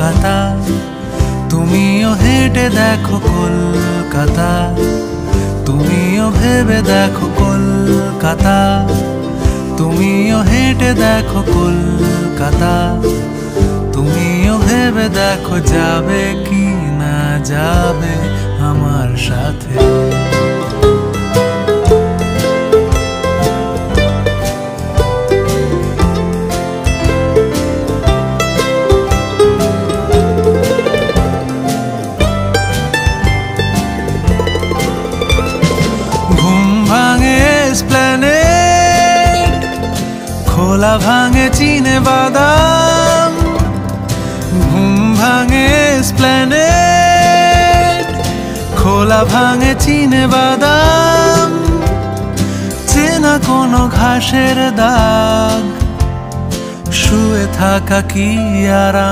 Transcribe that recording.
কলকাতা, তুমিও হেঁটে দেখো কলকাতা, তুমিও ভেবে দেখো কলকাতা, তুমিও হেঁটে দেখো কলকাতা, তুমিও ভেবে দেখো যাবে কি না যাবে আমার সাথে। খোলা ভাঙে চিনে বাদাম, ঘুম ভাঙে এসপ্ল্যানেড, খোলা ভাঙে চিনে বাদাম, চেনা কোনো ঘাসের দাগ, শুয়ে থাকা কি আরাম।